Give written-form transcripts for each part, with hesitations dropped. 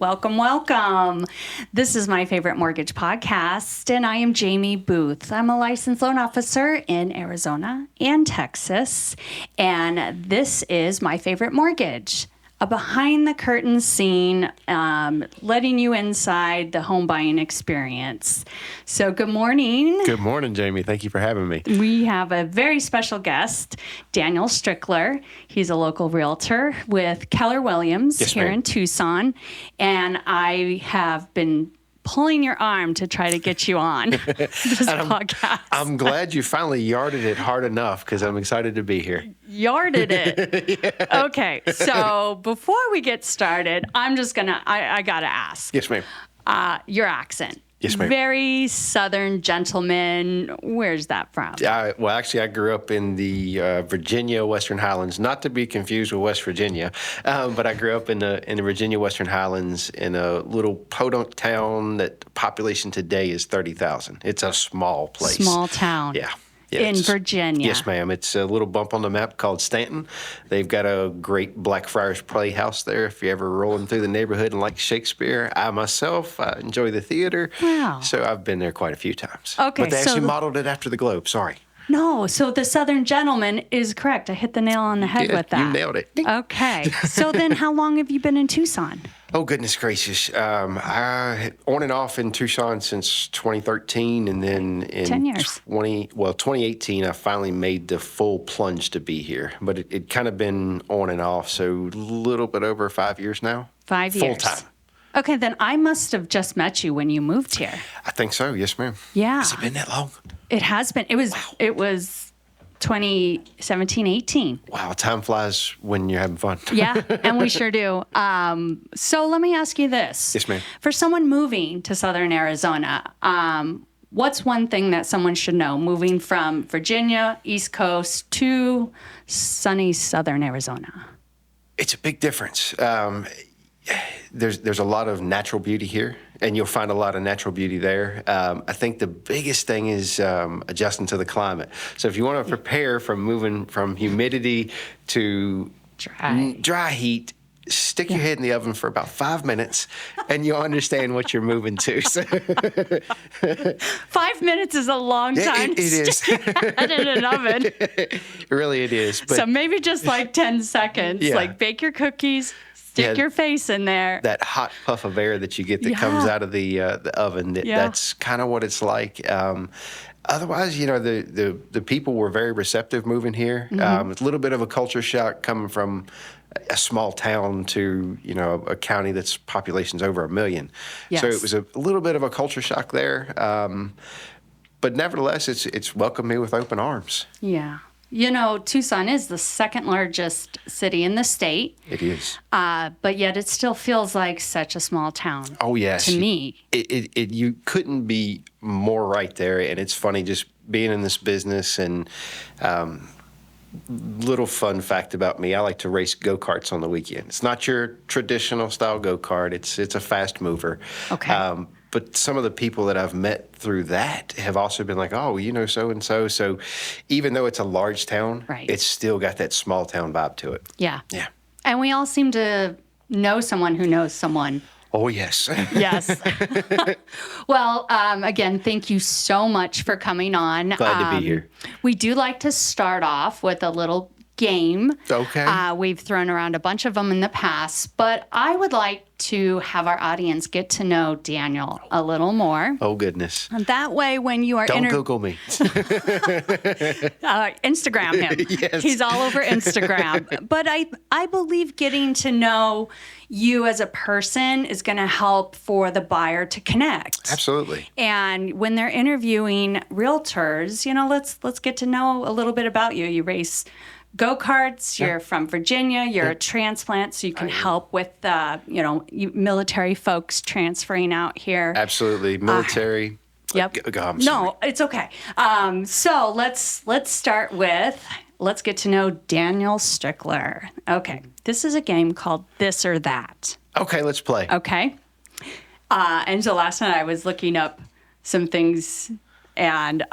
Welcome, welcome. This is My Favorite Mortgage Podcast, and I am Jaimie Booth. I'm a licensed loan officer in Arizona and Texas, and this is My Favorite Mortgage, a behind-the-curtain scene, letting you inside the home buying experience. So good morning. Good morning, Jaimie. Thank you for having me. We have a very special guest, Daniel Strickler. He's a local realtor with Keller Williams here in Tucson, and I have been pulling your arm to try to get you on this podcast. I'm glad you finally yarded it hard enough because I'm excited to be here. Yarded it. Yeah. Okay, so before we get started, I got to ask. Yes, ma'am. Your accent. Yes, ma'am. Very Southern gentleman. Where's that from? Well, actually, I grew up in the Virginia Western Highlands, not to be confused with West Virginia, but I grew up in the Virginia Western Highlands in a little podunk town that population today is 30,000. It's a small place. Small town. Yeah. In Virginia. Yes, ma'am. It's a little bump on the map called Stanton. They've got a great Blackfriars Playhouse there if you're ever rolling through the neighborhood and like Shakespeare. I myself enjoy the theater. Wow. So I've been there quite a few times. Okay. But they actually modeled it after the Globe. Sorry. No, so the Southern gentleman is correct. I hit the nail on the head with that. You nailed it. Okay. So then how long have you been in Tucson? Oh, goodness gracious. I on and off in Tucson since 2013, and then in 10 years. 2018, I finally made the full plunge to be here. But it kind of been on and off, so a little bit over 5 years now. 5 years. Full time. Okay, then I must have just met you when you moved here. I think so. Yes, ma'am. Yeah. Has it been that long? It has been. It was 2017, 18. Wow, time flies when you're having fun. Yeah, and we sure do. So let me ask you this. Yes, ma'am. For someone moving to Southern Arizona, what's one thing that someone should know moving from Virginia, East Coast, to sunny Southern Arizona? It's a big difference. There's a lot of natural beauty here, and you'll find a lot of natural beauty there. I think the biggest thing is adjusting to the climate. So if you want to prepare from moving from humidity to dry heat, stick your head in the oven for about 5 minutes, and you'll understand what you're moving to. So 5 minutes is a long time it is. Stick your head in an oven. Really, it is. But so maybe just like 10 seconds. Yeah. Like bake your cookies. Stick your face in there. That hot puff of air that you get that comes out of the oven, that's kind of what it's like. Otherwise, the people were very receptive moving here. Mm-hmm. It's a little bit of a culture shock coming from a small town to, a county that's population's over 1 million. Yes. So it was a little bit of a culture shock there. But nevertheless, it's welcomed me with open arms. Yeah. Tucson is the second largest city in the state. It is. But yet it still feels like such a small town. Oh, yes. To me. You couldn't be more right there. And it's funny just being in this business and little fun fact about me, I like to race go-karts on the weekend. It's not your traditional style go-kart. It's a fast mover. Okay. But some of the people that I've met through that have also been like, oh, so-and-so. So even though it's a large town, It's still got that small town vibe to it. Yeah. Yeah. And we all seem to know someone who knows someone. Oh, yes. Yes. Well, again, thank you so much for coming on. Glad to be here. We do like to start off with a little game. Okay. We've thrown around a bunch of them in the past, but I would like to have our audience get to know Daniel a little more. Oh, goodness. And that way, when you are Don't Google me. Instagram him. Yes. He's all over Instagram. But I believe getting to know you as a person is going to help for the buyer to connect. Absolutely. And when they're interviewing realtors, let's get to know a little bit about you. You race go-karts, you're from Virginia, you're a transplant, so you can help with, military folks transferring out here. Absolutely. Military. Yep. I'm sorry. No, it's okay. So let's start with, let's get to know Daniel Strickler. Okay. This is a game called This or That. Okay, let's play. Okay. And so last night I was looking up some things and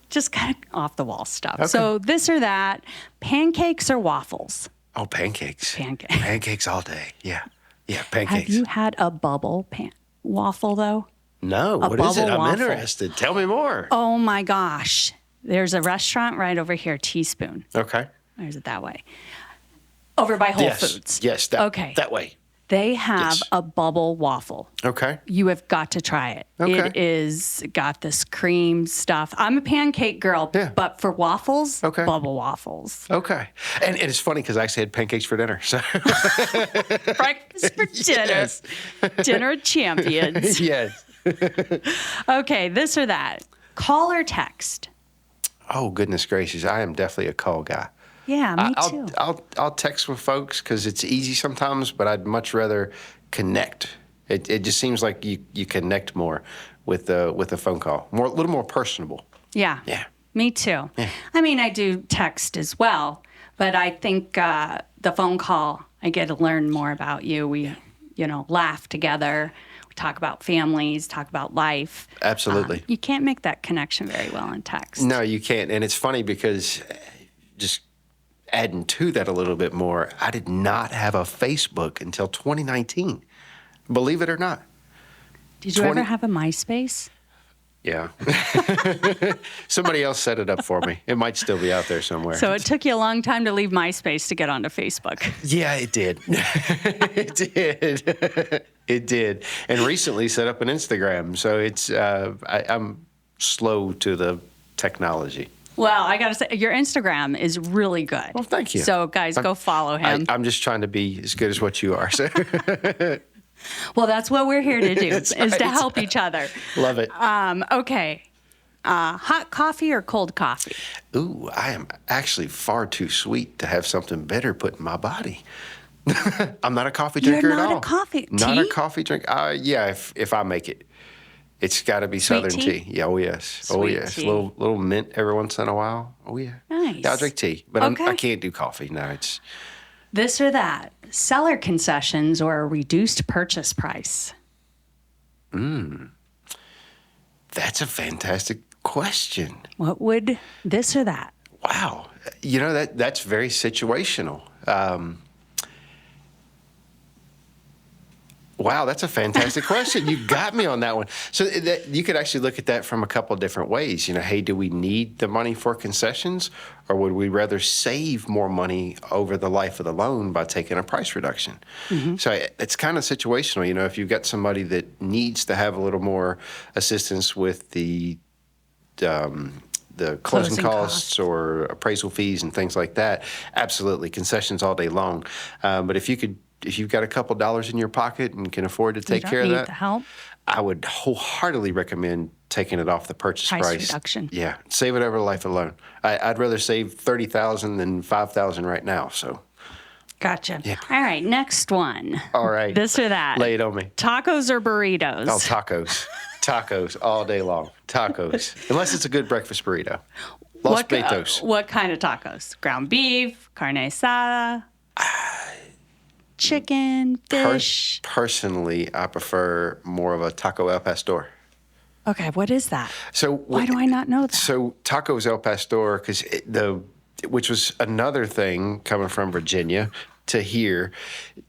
just kind of off the wall stuff. Okay. So this or that, pancakes or waffles? Oh, pancakes. Pancakes. Pancakes all day. Yeah. Yeah, pancakes. Have you had a bubble waffle, though? No, what is it? bubble I'm waffle. interested. Tell me more. Oh, my gosh. There's a restaurant right over here, Teaspoon. Okay. Or is it that way? Over by Whole Foods. Yes, that way. They have Yes. a bubble waffle. Okay. You have got to try it. Okay. It is got this cream stuff. I'm a pancake girl, Yeah. but for waffles, Okay. bubble waffles. Okay. And it's funny because I actually had pancakes for dinner. So Breakfast for dinner. Yes. Dinner of champions. yes. Okay, this or that. Call or text? Oh, goodness gracious. I am definitely a call guy. Yeah, me too. I'll text with folks because it's easy sometimes, but I'd much rather connect. It just seems like you connect more with a phone call, a little more personable. Yeah. Yeah. Me too. Yeah. I mean, I do text as well, but I think the phone call, I get to learn more about you. We, laugh together. We talk about families, talk about life. Absolutely. You can't make that connection very well in text. No, you can't. And it's funny because just adding to that a little bit more, I did not have a Facebook until 2019. Believe it or not. Did you ever have a MySpace? Yeah. Somebody else set it up for me. It might still be out there somewhere. So it took you a long time to leave MySpace to get onto Facebook. Yeah, it did. It did. It did. And recently set up an Instagram. So it's I'm slow to the technology. Well, I got to say, your Instagram is really good. Well, thank you. So, guys, go follow him. I'm just trying to be as good as what you are. So. Well, that's what we're here to do, is right. to help each other. Love it. Okay. Hot coffee or cold coffee? Ooh, I am actually far too sweet to have something better put in my body. I'm not a coffee drinker at all. You're not a coffee Not tea? a coffee drinker. Yeah, if I make it. It's got to be Southern tea. Yeah, oh yes. Oh Sweet yes. tea. Little mint every once in a while. Oh yeah. Nice. Yeah, I'll drink tea, but Okay. I can't do coffee. No, it's This or that? Seller concessions or a reduced purchase price? that's a fantastic question. What would this or that? Wow. That's very situational. Wow, that's a fantastic question. You got me on that one. So you could actually look at that from a couple of different ways. Hey, do we need the money for concessions, or would we rather save more money over the life of the loan by taking a price reduction? So it's kind of situational. If you've got somebody that needs to have a little more assistance with the closing costs or appraisal fees and things like that, absolutely, concessions all day long. But if you've got a couple dollars in your pocket and can afford to take care of that, the help. I would wholeheartedly recommend taking it off the purchase price. Reduction. Yeah, save it over the life of the loan. I'd rather save $30,000 than $5,000 right now. So, Gotcha. Yeah. All right, next one. all right, This or that? lay it on me. Tacos or burritos? Oh, tacos, tacos all day long. Tacos, unless it's a good breakfast burrito. Los Betos. What kind of tacos? Ground beef, carne asada, chicken, fish. Personally, I prefer more of a taco al pastor. Okay, what is that? So Why do I not know that? So tacos al pastor, which was another thing coming from Virginia to here.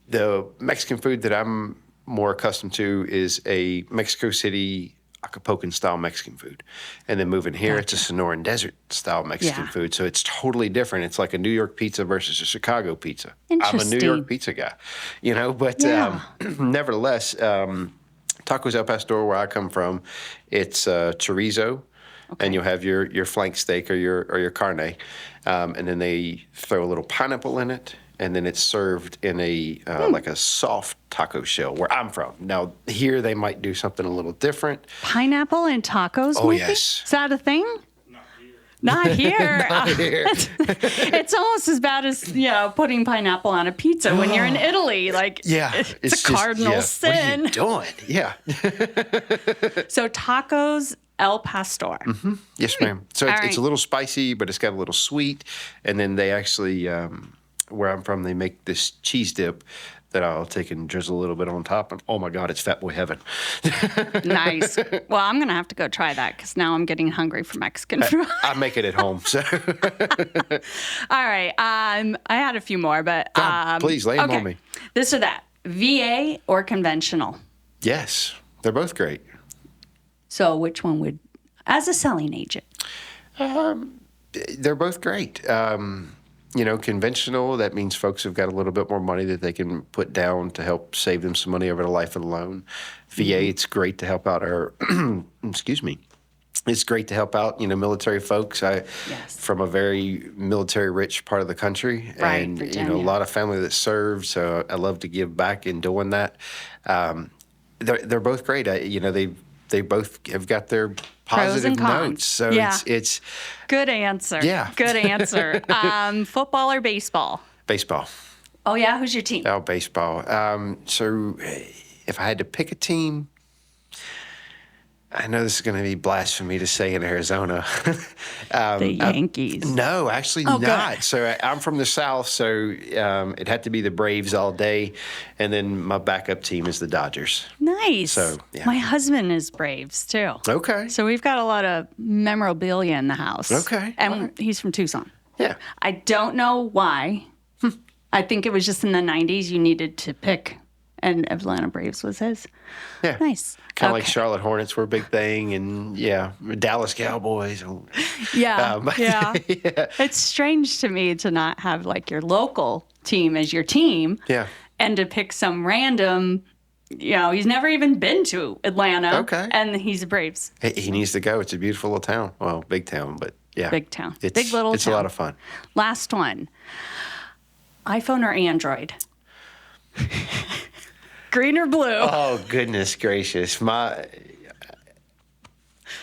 The Mexican food that I'm more accustomed to is a Mexico City Acapulcan style Mexican food, and then moving here, it's a Sonoran Desert style Mexican Yeah. food. So it's totally different. It's like a New York pizza versus a Chicago pizza. I'm a New Interesting. York pizza guy, but Yeah. nevertheless, tacos al pastor, where I come from, it's chorizo, and you'll have your flank steak or your carne, and then they throw a little pineapple in it, and then it's served in a like a soft taco shell where I'm from. Now here they might do something a little different. Pineapple and tacos? Oh, maybe? yes. Is that a thing? Not here. Not here. It's almost as bad as putting pineapple on a pizza when you're in Italy. Like, Yeah, it's a cardinal sin. What are you doing? Yeah. So tacos El Pastor. Yes, ma'am. So All it's right. a little spicy, but it's got a little sweet. And then they actually, where I'm from, they make this cheese dip that I'll take and drizzle a little bit on top. And oh my God, it's fat boy heaven. Nice. Well, I'm going to have to go try that because now I'm getting hungry for Mexican food. I make it at home. So All right. I had a few more, but please lay them on me. This or that. VA or conventional? Yes, they're both great. So which one would, as a selling agent? They're both great. Conventional, that means folks have got a little bit more money that they can put down to help save them some money over the life of the loan. VA, it's great to help out our, excuse me, it's great to help out, military folks. From a very military-rich part of the country, right, and Virginia. a lot of family that serves. So I love to give back in doing that. They're both great. They both have got their positive notes. So it's good answer. Yeah, good answer. Football or baseball? Baseball. Oh yeah, who's your team? Oh, baseball. So if I had to pick a team. I know this is going to be blasphemy to say in Arizona. The Yankees. No, actually not. Good. So I'm from the South, so it had to be the Braves all day. And then my backup team is the Dodgers. Nice. So, yeah. My husband is Braves, too. Okay. So we've got a lot of memorabilia in the house. Okay. And he's from Tucson. Yeah. I don't know why. I think it was just in the 90s you needed to pick, and Atlanta Braves was his. Yeah. Nice. Kind of like Charlotte Hornets were a big thing, and Dallas Cowboys. Yeah. It's strange to me to not have like your local team as your team. Yeah. And to pick some random, he's never even been to Atlanta. Okay. And he's a Braves. He needs to go. It's a beautiful little town. Well, big town, but yeah. Big town. Big little town. It's a lot of fun. Last one. iPhone or Android? Green or blue? Oh, goodness gracious. I'm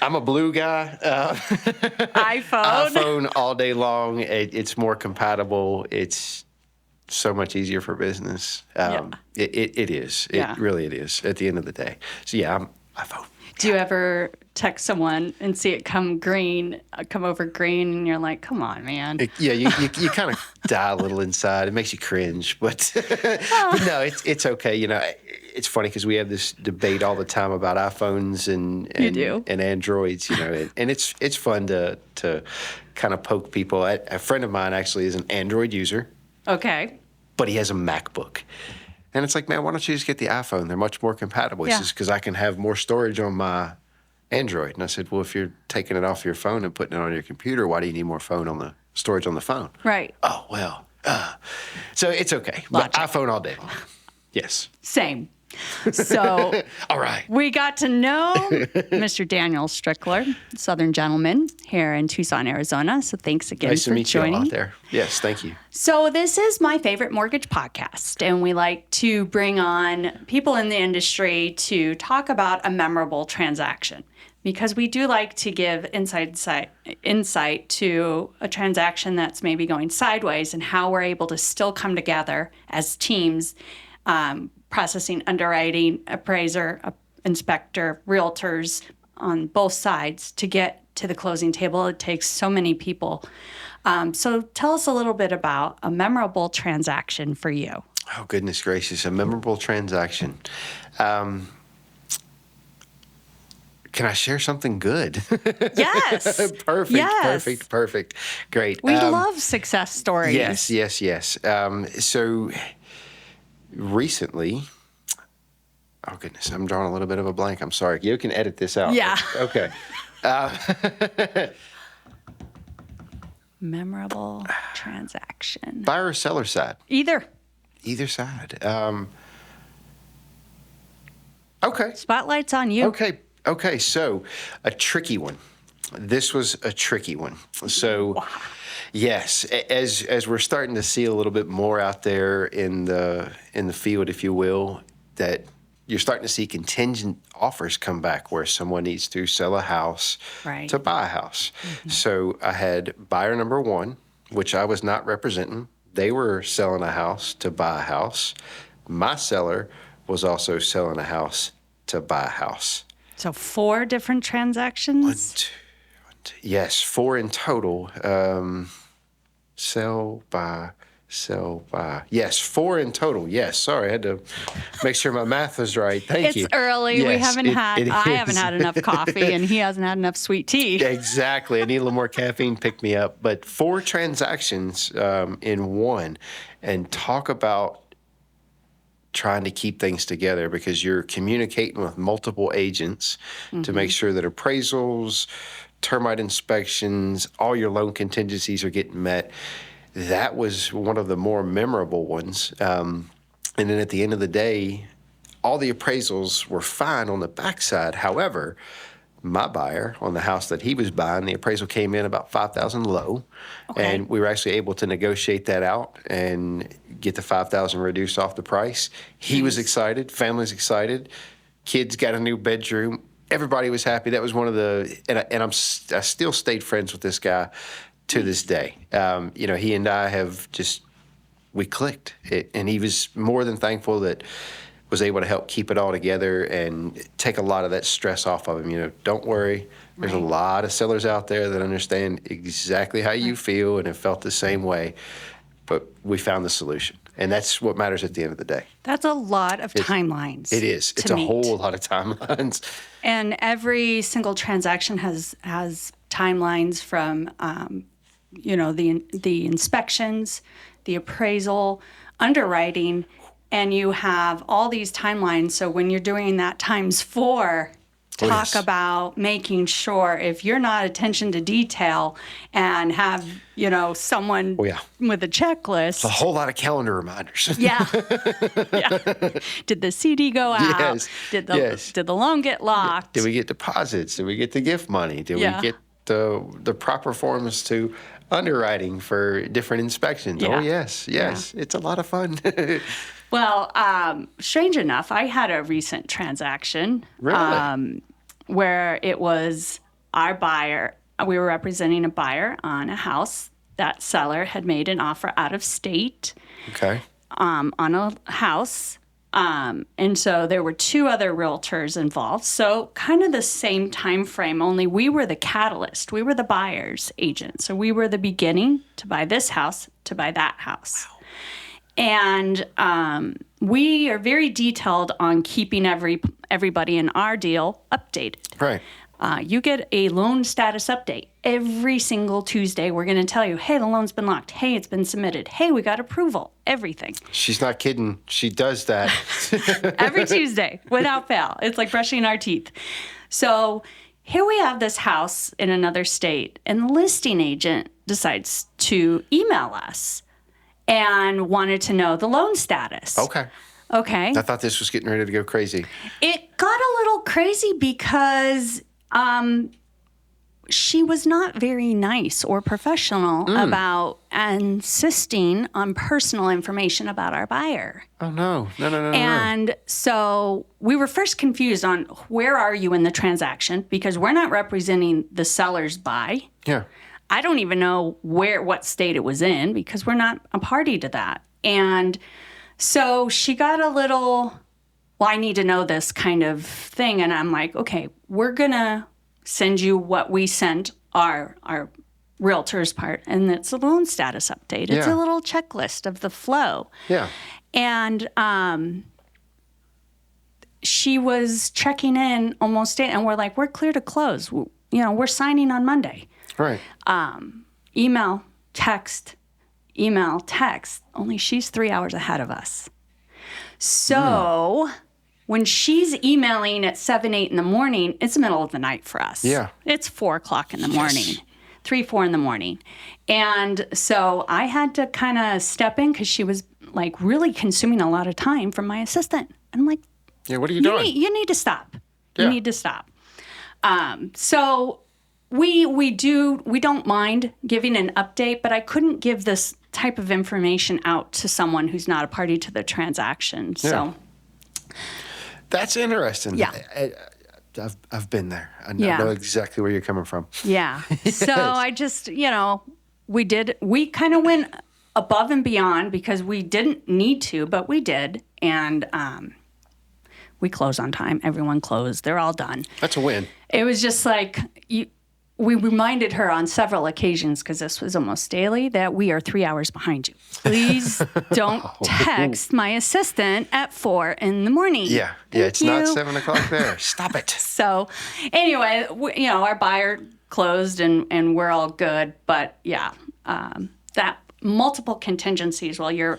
a blue guy. iPhone? iPhone all day long. It's more compatible. It's so much easier for business. It is. It really is at the end of the day. So, I'm iPhone. Do you ever text someone and see it come over green, and you're like, come on, man? You kind of die a little inside. It makes you cringe, but no, it's okay. It's funny because we have this debate all the time about iPhones and Androids. And it's fun to kind of poke people. A friend of mine actually is an Android user. Okay. But he has a MacBook. And it's like, man, why don't you just get the iPhone? They're much more compatible. He says, because I can have more storage on my Android. And I said, well, if you're taking it off your phone and putting it on your computer, why do you need more storage on the phone? Right. Oh, well. So it's okay. But iPhone all day long. Yes. Same. So all right. We got to know Mr. Daniel Strickler, Southern gentleman here in Tucson, Arizona. So thanks again nice for to meet joining. You all out there. Yes, thank you. So this is my favorite mortgage podcast, and we like to bring on people in the industry to talk about a memorable transaction, because we do like to give insight to a transaction that's maybe going sideways and how we're able to still come together as teams, processing, underwriting, appraiser, inspector, realtors on both sides to get to the closing table. It takes so many people. So tell us a little bit about a memorable transaction for you. Oh, goodness gracious. A memorable transaction. Can I share something good? Yes. Perfect. Great. We love success stories. Yes. So recently, oh goodness, I'm drawing a little bit of a blank. I'm sorry. You can edit this out. Yeah. Okay. Memorable transaction. Buyer or seller side? Either side. Okay. Spotlight's on you. Okay. So a tricky one. This was a tricky one. So, wow. Yes, as we're starting to see a little bit more out there in the field, if you will, that you're starting to see contingent offers come back where someone needs to sell a house to buy a house. Mm-hmm. So I had buyer number one, which I was not representing. They were selling a house to buy a house. My seller was also selling a house to buy a house. So 4 different transactions? Yes, 4 in total. Sell, buy. Yes, 4 in total. Yes, sorry, I had to make sure my math was right. Thank you. It's early. Yes, I haven't had enough coffee, and he hasn't had enough sweet tea. Exactly. I need a little more caffeine, pick me up. But 4 transactions in one, and talk about trying to keep things together because you're communicating with multiple agents to make sure that appraisals, termite inspections, all your loan contingencies are getting met. That was one of the more memorable ones. And then at the end of the day, all the appraisals were fine on the backside. However, my buyer on the house that he was buying, the appraisal came in about $5,000 low, and we were actually able to negotiate that out and get the $5,000 reduced off the price. He was excited, family's excited, kids got a new bedroom, everybody was happy. That was one of the, I still stayed friends with this guy to this day. He and I we clicked, and he was more than thankful that was able to help keep it all together and take a lot of that stress off of him. Don't worry. There's a lot of sellers out there that understand exactly how you feel and have felt the same way. But we found the solution. And that's what matters at the end of the day. That's a lot of timelines. It is. It's a whole lot of timelines. And every single transaction has timelines from, the inspections, the appraisal, underwriting, and you have all these timelines. So when you're doing that times 4, talk about making sure if you're not attention to detail and have, someone with a checklist. It's a whole lot of calendar reminders. Yeah. Did the CD go out? Yes. Did the loan get locked? Did we get deposits? Did we get the gift money? Did we get the proper forms to underwriting for different inspections? Yeah. Oh, yes. Yeah. It's a lot of fun. Well, strange enough, I had a recent transaction where it was our buyer. We were representing a buyer on a house. That seller had made an offer out of state on a house. And so there were 2 other realtors involved. So kind of the same time frame, only we were the catalyst. We were the buyer's agent. So we were the beginning to buy this house, to buy that house. Wow. And we are very detailed on keeping everybody in our deal updated. Right. You get a loan status update. Every single Tuesday, we're going to tell you, hey, the loan's been locked. Hey, it's been submitted. Hey, we got approval. Everything. She's not kidding. She does that. Every Tuesday, without fail. It's like brushing our teeth. So here we have this house in another state, and the listing agent decides to email us and wanted to know the loan status. Okay. I thought this was getting ready to go crazy. It got a little crazy because she was not very nice or professional about insisting on personal information about our buyer. Oh, no. No. And so we were first confused on where are you in the transaction, because we're not representing the seller's buy. Yeah. I don't even know what state it was in because we're not a party to that. And so she got a little, well, I need to know this kind of thing. And I'm like, okay, we're going to send you what we sent our realtor's part. And it's a loan status update. It's a little checklist of the flow. Yeah. And she was checking in almost daily. And we're like, we're clear to close. We're signing on Monday. Right. Email, text, only she's 3 hours ahead of us. So when she's emailing at 7, 8 in the morning, it's the middle of the night for us. Yeah. It's 4 o'clock in the morning, 3, 4 in the morning. And so I had to kind of step in because she was like really consuming a lot of time from my assistant. And I'm like, yeah, what are you doing? You need to stop. You need to stop. So we don't mind giving an update, but I couldn't give this type of information out to someone who's not a party to the transaction. Yeah. So that's interesting. Yeah. I've been there. I know exactly where you're coming from. Yeah. So I just, we kind of went above and beyond because we didn't need to, but we did. And we closed on time. Everyone closed. They're all done. That's a win. It was just like, we reminded her on several occasions, because this was almost daily, that we are 3 hours behind you. Please don't text my assistant at 4 in the morning. Yeah. It's not 7 o'clock there. Stop it. So anyway, our buyer closed and we're all good. But that multiple contingencies while you're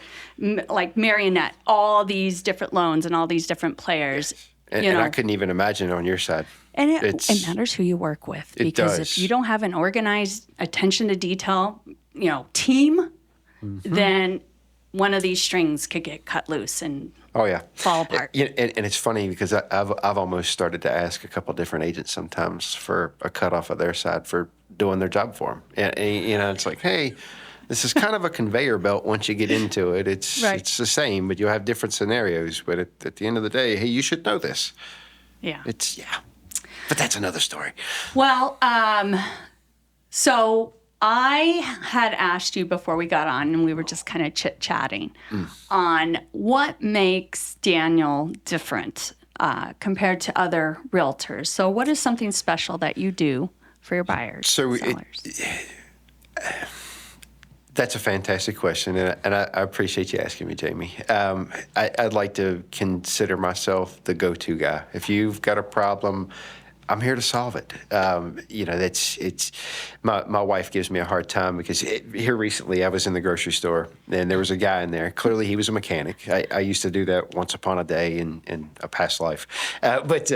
like marionette all these different loans and all these different players. And, you know, and I couldn't even imagine on your side. and it matters who you work with, because if you don't have an organized, attention to detail, team, then one of these strings could get cut loose and fall apart. And it's funny because I've almost started to ask a couple different agents sometimes for a cutoff of their side for doing their job for them. And it's like, hey, this is kind of a conveyor belt. Once you get into it, it's the same, but you'll have different scenarios. But at the end of the day, hey, you should know this. Yeah. But that's another story. Well, so I had asked you before we got on, and we were just kind of chit-chatting on what makes Daniel different compared to other realtors. So what is something special that you do for your buyers, sellers? That's a fantastic question, and I appreciate you asking me, Jaimie. I'd like to consider myself the go-to guy. If you've got a problem, I'm here to solve it. My wife gives me a hard time because here recently I was in the grocery store and there was a guy in there. Clearly he was a mechanic. I used to do that once upon a day in a past life. But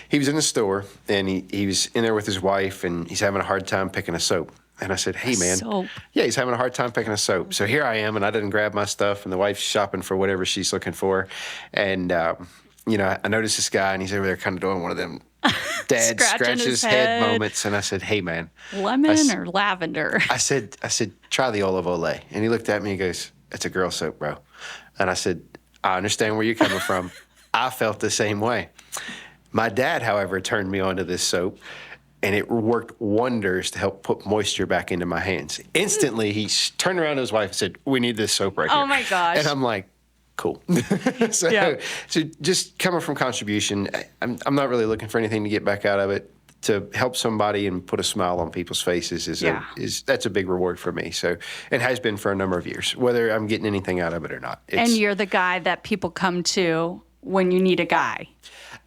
he was in the store and he was in there with his wife and he's having a hard time picking a soap. And I said, hey, man. Soap. Yeah, he's having a hard time picking a soap. So here I am, and I didn't grab my stuff, and the wife's shopping for whatever she's looking for. And, I noticed this guy, and he's over there kind of doing one of them dad scratches his head moments. And I said, hey, man. Lemon or lavender? I said, try the olive Olay. And he looked at me and goes, it's a girl soap, bro. And I said, I understand where you're coming from. I felt the same way. My dad, however, turned me on to this soap. And it worked wonders to help put moisture back into my hands. Instantly, he turned around to his wife and said, we need this soap right here. Oh, my gosh. And I'm like, cool. So just coming from contribution, I'm not really looking for anything to get back out of it. To help somebody and put a smile on people's faces that's a big reward for me. So it has been for a number of years, whether I'm getting anything out of it or not. And you're the guy that people come to when you need a guy.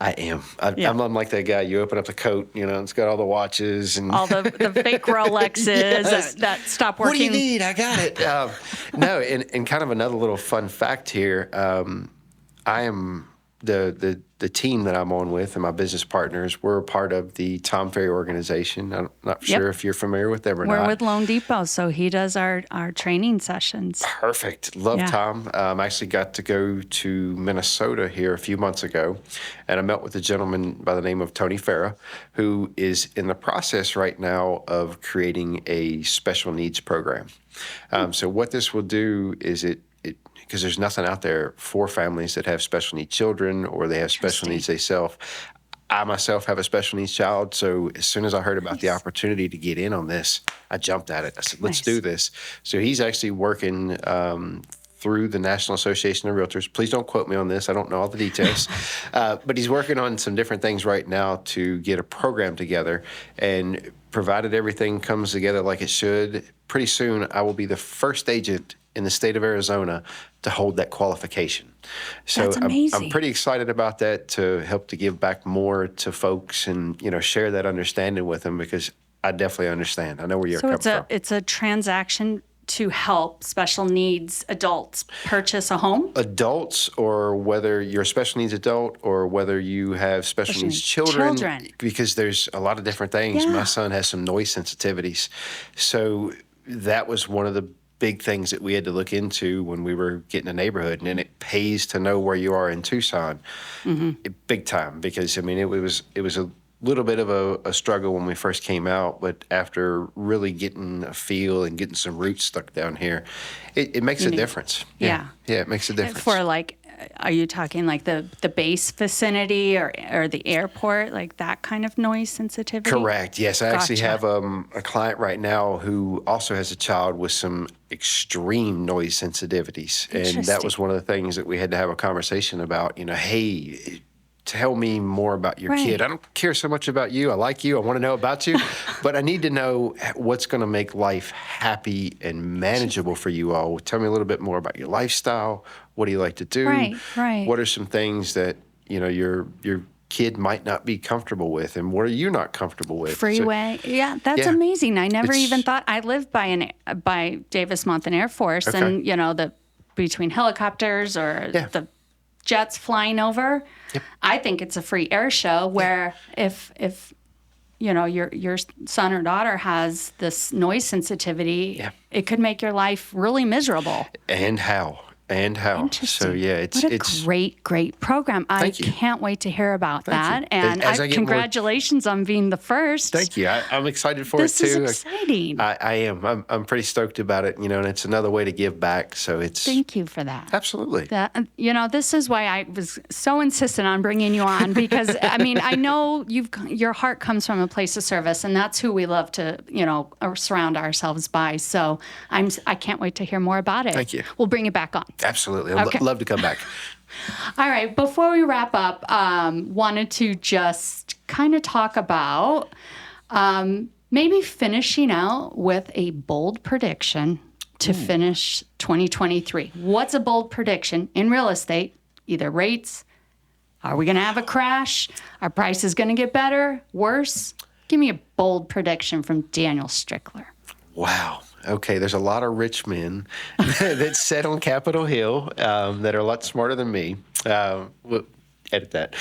I am. I'm like that guy. You open up the coat, it's got all the watches and all the fake Rolexes that stop working. What do you need? I got it. No, and kind of another little fun fact here. I am the team that I'm on with and my business partners. We're a part of the Tom Ferry organization. I'm not sure if you're familiar with them or not. We're with Loan Depot, so he does our training sessions. Perfect. Love Tom. I actually got to go to Minnesota here a few months ago, and I met with a gentleman by the name of Tony Farah, who is in the process right now of creating a special needs program. So what this will do is because there's nothing out there for families that have special needs children or they have special needs themselves. I myself have a special needs child, so as soon as I heard about the opportunity to get in on this, I jumped at it. I said, let's do this. So he's actually working through the National Association of Realtors. Please don't quote me on this. I don't know all the details. But he's working on some different things right now to get a program together. And provided everything comes together like it should, pretty soon I will be the first agent in the state of Arizona to hold that qualification. So That's amazing. I'm pretty excited about that to help to give back more to folks and, share that understanding with them because I definitely understand. I know where you're coming from. So it's a transaction to help special needs adults purchase a home? Adults, or whether you're a special needs adult or whether you have special needs children. Because there's a lot of different things. Yeah. My son has some noise sensitivities. So that was one of the big things that we had to look into when we were getting a neighborhood, and it pays to know where you are in Tucson, big time. Because it was a little bit of a struggle when we first came out, but after really getting a feel and getting some roots stuck down here, it makes a difference. Yeah, it makes a difference. For are you talking like the base vicinity or the airport, like that kind of noise sensitivity? Correct. Yes, I actually have a client right now who also has a child with some extreme noise sensitivities, and that was one of the things that we had to have a conversation about. Hey, tell me more about your kid. I don't care so much about you. I like you. I want to know about you. But I need to know what's going to make life happy and manageable for you all. Tell me a little bit more about your lifestyle. What do you like to do? Right. What are some things that, you're kid might not be comfortable with, and what are you not comfortable with? Freeway. Yeah, that's amazing. I never even thought. I live by Davis Monthan Air Force, and between helicopters or the jets flying over, I think it's a free air show where if your son or daughter has this noise sensitivity, it could make your life really miserable. And how? Interesting. So it's a great program. I can't wait to hear about that. And congratulations on being the first. Thank you. I'm excited for it too. This is exciting. I am. I'm pretty stoked about it. And it's another way to give back. So it's. Thank you for that. Absolutely. This is why I was so insistent on bringing you on, because I know your heart comes from a place of service, and that's who we love to surround ourselves by. So I can't wait to hear more about it. Thank you. We'll bring it back on. Absolutely. I'd love to come back. All right. Before we wrap up, wanted to just kind of talk about maybe finishing out with a bold prediction to finish 2023. What's a bold prediction in real estate? Either rates, are we going to have a crash? Are prices going to get better, worse? Give me a bold prediction from Daniel Strickler. Wow. Okay, there's a lot of rich men that sit on Capitol Hill that are a lot smarter than me. We'll edit that.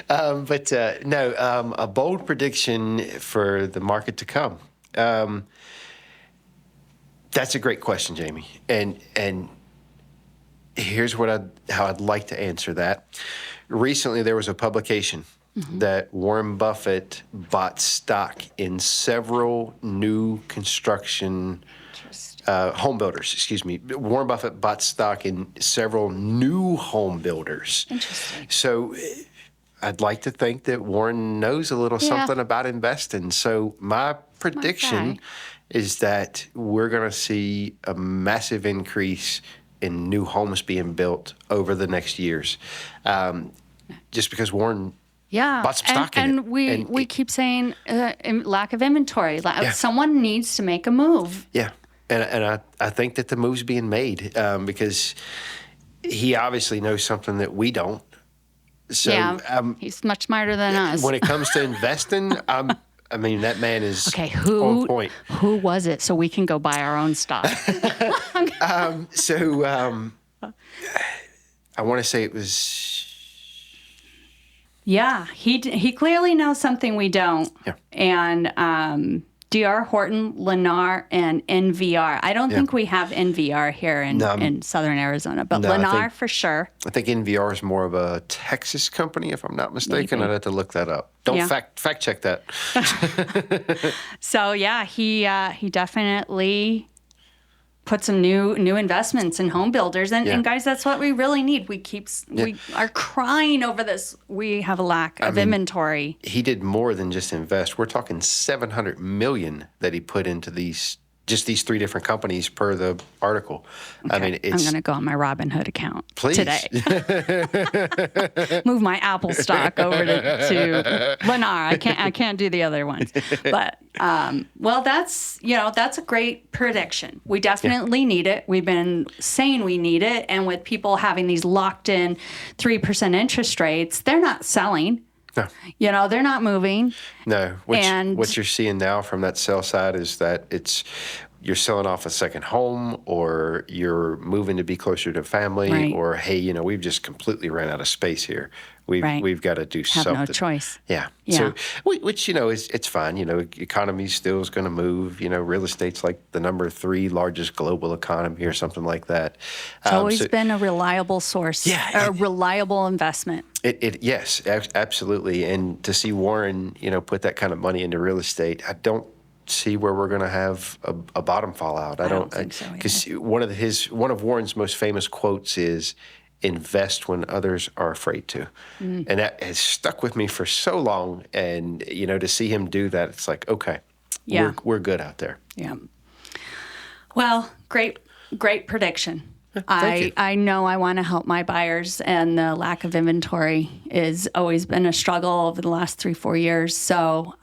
A bold prediction for the market to come. That's a great question, Jaimie. And here's how I'd like to answer that. Recently, there was a publication that Warren Buffett bought stock in several new construction home builders. Excuse me. Warren Buffett bought stock in several new home builders. Interesting. So I'd like to think that Warren knows a little something about investing. So my prediction is that we're going to see a massive increase in new homes being built over the next years, just because Warren bought some stock in it. And we keep saying lack of inventory. Someone needs to make a move. Yeah, and I think that the move's being made because he obviously knows something that we don't. So he's much smarter than us. When it comes to investing, that man is on point. Who was it? So we can go buy our own stock. I want to say it was. Yeah, he clearly knows something we don't. Yeah. And D.R. Horton, Lennar, and NVR. I don't think we have NVR here in southern Arizona, but Lennar for sure. I think NVR is more of a Texas company, if I'm not mistaken. Maybe. I'd have to look that up. Don't fact check that. So he definitely put some new investments in home builders, and guys, that's what we really need. We are crying over this. We have a lack of inventory. He did more than just invest. We're talking $700 million that he put into these three different companies per the article. Okay. I'm going to go on my Robinhood account today. Move my Apple stock over to Lennar. I can't do the other ones. But that's a great prediction. We definitely need it. We've been saying we need it, and with people having these locked in 3% interest rates, they're not selling. No. They're not moving. No. What you're seeing now from that sell side is that you're selling off a second home, or you're moving to be closer to family, or, hey, we've just completely ran out of space here. We've got to do something. Have no choice. Yeah. So, which, it's fine. Economy still is going to move. Real estate's like the number 3 largest global economy or something like that. It's always been a reliable source. Yeah. A reliable investment. Yes, absolutely. And to see Warren, put that kind of money into real estate, I don't see where we're going to have a bottom fall out. I don't think so. Because one of Warren's most famous quotes is, invest when others are afraid to. And that has stuck with me for so long. And, to see him do that, it's like, okay, we're good out there. Yeah. Well, great prediction. I know I want to help my buyers, and the lack of inventory has always been a struggle over the last 3-4 years. So,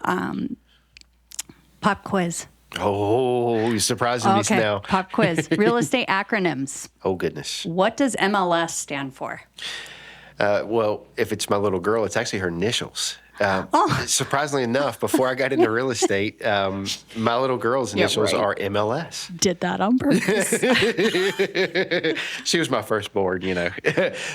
pop quiz. Oh, you're surprising me now. Pop quiz. Real estate acronyms. Oh, goodness. What does MLS stand for? Well, if it's my little girl, it's actually her initials. Surprisingly enough, before I got into real estate, my little girl's initials are MLS. Did that on purpose. She was my firstborn,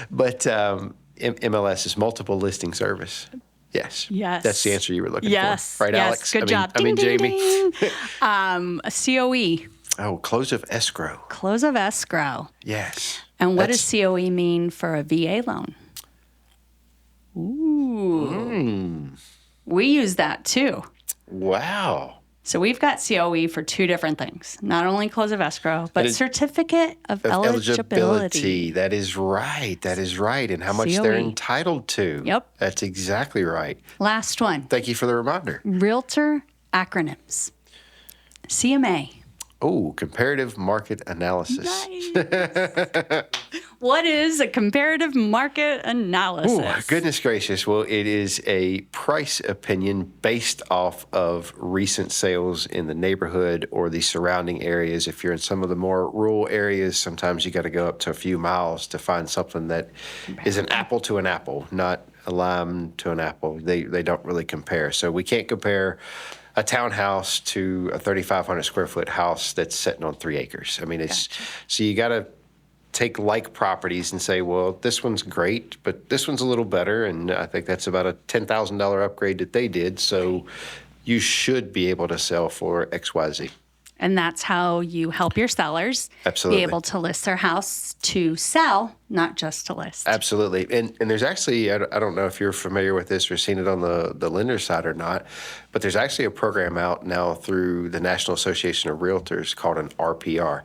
but MLS is multiple listing service. Yes. Yes. That's the answer you were looking for. Right, yes. Alex? Good job. I mean, Ding, Jaimie. ding, ding. A COE. Oh, close of escrow. Close of escrow. Yes. And what does COE mean for a VA loan? Ooh. We use that too. Wow. So we've got COE for two different things. Not only close of escrow, but certificate of eligibility. That is right. That is right. And how much they're entitled to. Yep. That's exactly right. Last one. Thank you for the reminder. Realtor acronyms. CMA. Oh, comparative market analysis. Nice. What is a comparative market analysis? Oh, goodness gracious. Well, it is a price opinion based off of recent sales in the neighborhood or the surrounding areas. If you're in some of the more rural areas, sometimes you got to go up to a few miles to find something that is an apple to an apple, not a lime to an apple. They don't really compare. So we can't compare a townhouse to a 3,500 square foot house that's sitting on 3 acres. I mean, so you got to take like properties and say, well, this one's great, but this one's a little better. And I think that's about a $10,000 upgrade that they did. So you should be able to sell for XYZ. And that's how you help your sellers Absolutely. be able to list their house to sell, not just to list. Absolutely. And there's actually, I don't know if you're familiar with this or seen it on the lender side or not, but there's actually a program out now through the National Association of Realtors called an RPR,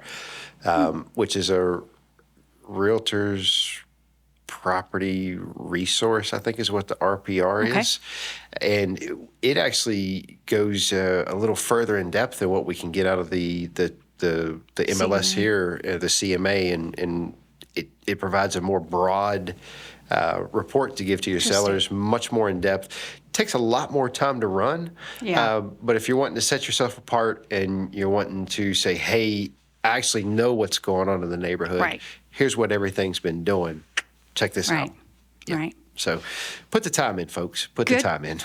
which is a realtor's property resource, I think is what the RPR is. And it actually goes a little further in depth than what we can get out of the MLS here, the CMA, and it provides a more broad report to give to your sellers, much more in depth. It takes a lot more time to run. Yeah. But if you're wanting to set yourself apart and you're wanting to say, hey, I actually know what's going on in the neighborhood. Right. Here's what everything's been doing. Check this out. Right. So put the time in, folks. Put the time in.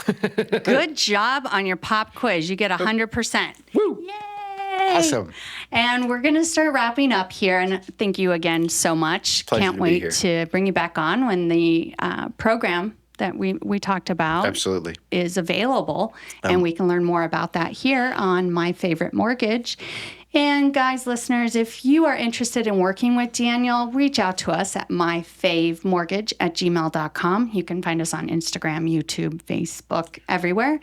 Good job on your pop quiz. You get 100%. Woo! Yay! Awesome. And we're going to start wrapping up here. And thank you again so much. Pleasure Can't to be wait here. to bring you back on when the program that we talked about Absolutely. is available. And we can learn more about that here on My Favorite Mortgage. And guys, listeners, if you are interested in working with Daniel, reach out to us at myfavemortgage@gmail.com. You can find us on Instagram, YouTube, Facebook, everywhere.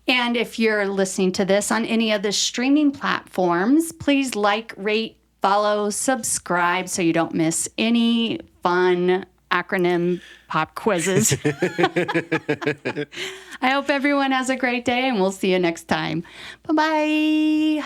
And if you're listening to this on any of the streaming platforms, please like, rate, follow, subscribe so you don't miss any fun acronym pop quizzes. I hope everyone has a great day, and we'll see you next time. Bye-bye.